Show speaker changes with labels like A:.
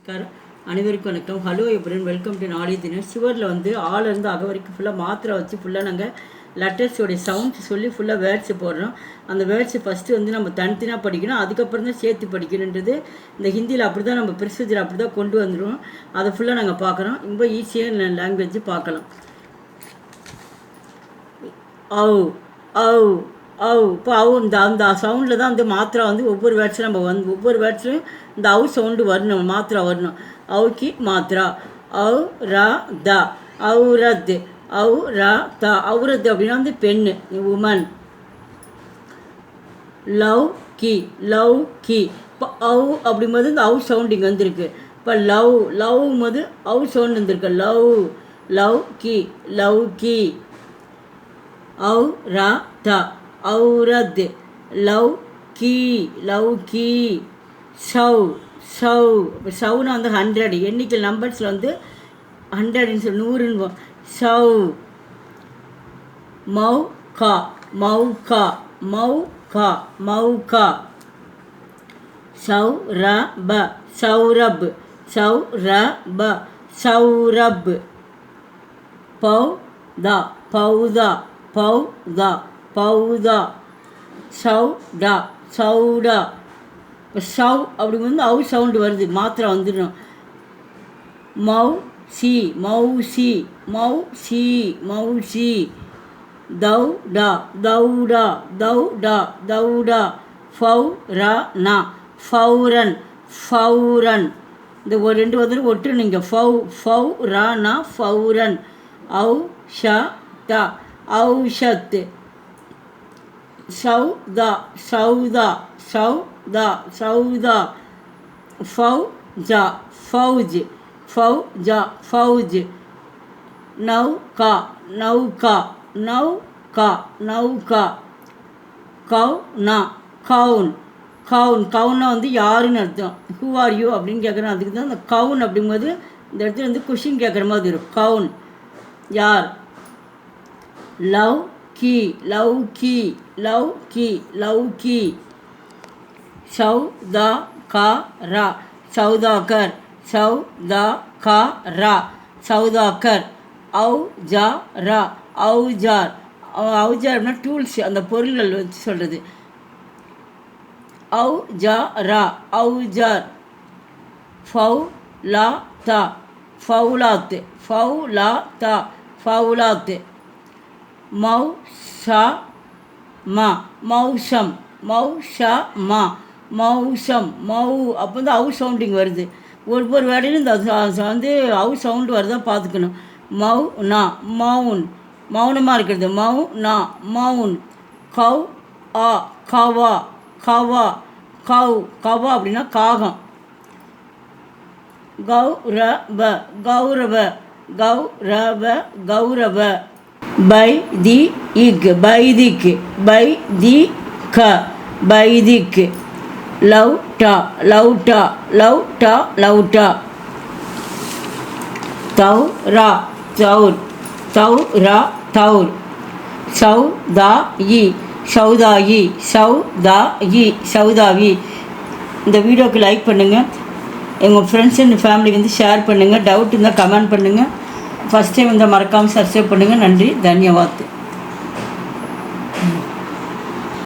A: நமஸ்காரம். அனைவருக்கும் வணக்கம். ஹலோ எப்ரன், வெல்கம் டு நாளைய தினம். சுவரில் வந்து ஆலேருந்து அக வரைக்கும் ஃபுல்லாக மாத்திரை வச்சு ஃபுல்லாக நாங்கள் லெட்டர்ஸோடைய சவுண்ட்ஸ் சொல்லி ஃபுல்லாக வேர்ட்ஸு போடுறோம். அந்த வேர்ட்ஸு ஃபஸ்ட்டு வந்து நம்ம தனித்தனியாக படிக்கணும், அதுக்கப்புறம் தான் சேர்த்து படிக்கணுன்றது இந்த ஹிந்தியில் அப்படி தான் நம்ம ப்ரொசீஜர் அப்படி தான் கொண்டு வந்துடுவோம். அதை ஃபுல்லாக நாங்கள் பார்க்குறோம். ரொம்ப ஈஸியாக லாங்குவேஜ் பார்க்கலாம். ஔ ஔ ஔ இப்போ இந்த அந்த சவுண்டில் தான் அந்த மாத்திரை வந்து ஒவ்வொரு வேர்ட்ஸும் நம்ம வந்து ஒவ்வொரு வேர்ட்ஸ்லையும் இந்த அவு சவுண்டு வரணும், மாத்திரை வரணும். அவுக்கி மாத்திரா ஔ ரா த அவுரத் ஔ ரா த அவுரத் அப்படின்னா வந்து பெண்ணு, உமன். லவ் கி இப்போ அவு அப்படிங்கும்போது இந்த அவு சவுண்ட் இங்கே வந்துருக்கு. இப்போ லவ் போது அவு சவுண்ட் வந்துருக்கு. லவ் கி ஔ ரா த அவுரத் லவ் கி சவுனா வந்து 100 எண்ணிக்கை நம்பர்ஸில் வந்து 100 100 சவ். மௌகா சௌரப் பௌதா சௌடா இப்போ சவ் அப்படிங்கும்போது அவு சவுண்டு வருது, மாத்திரை வந்துடும். மௌசி தௌடா ஃபௌரன் இந்த ஒரு ரெண்டு வந்து ஒட்டு நீங்கள் ஃபௌரன் ஔஷத் சௌதா ஃபௌஜ் நௌகா கவுன்னா வந்து யாருன்னு அர்த்தம். ஹூ ஆர் யூ அப்படின்னு கேட்குறேன். அதுக்கு தான் இந்த கவுன் அப்படிங்கும்போது இந்த இடத்துல வந்து கொஷின் கேட்குற மாதிரி இருக்கும். கவுன் யார். லவ் கி சௌதாகர் அவுஜார்னா டூல்ஸ், அந்த பொருள்கள் வச்சு சொல்கிறது. அவுஜார் ஃபௌலாத் மௌஷம் அப்போ வந்து அவு சவுண்டிங் வருது. ஒவ்வொரு வேலையிலும் இந்த வந்து அவு சவுண்டு வருதான் பார்த்துக்கணும். மௌனமாக இருக்கிறது. மவுன் கவா அப்படின்னா காகம். கௌரவ பைதிக் லவ்டா தௌர் சௌதாயி. இந்த வீடியோக்கு லைக் பண்ணுங்கள், எங்கள் ஃப்ரெண்ட்ஸ் அண்ட் ஃபேமிலிக்கு வந்து ஷேர் பண்ணுங்கள். டவுட் இருந்தால் கமெண்ட் பண்ணுங்கள். ஃபஸ்ட் டைம் வந்து மறக்காமல் சப்ஸ்கிரைப் பண்ணுங்கள். நன்றி, தன்யவாத்.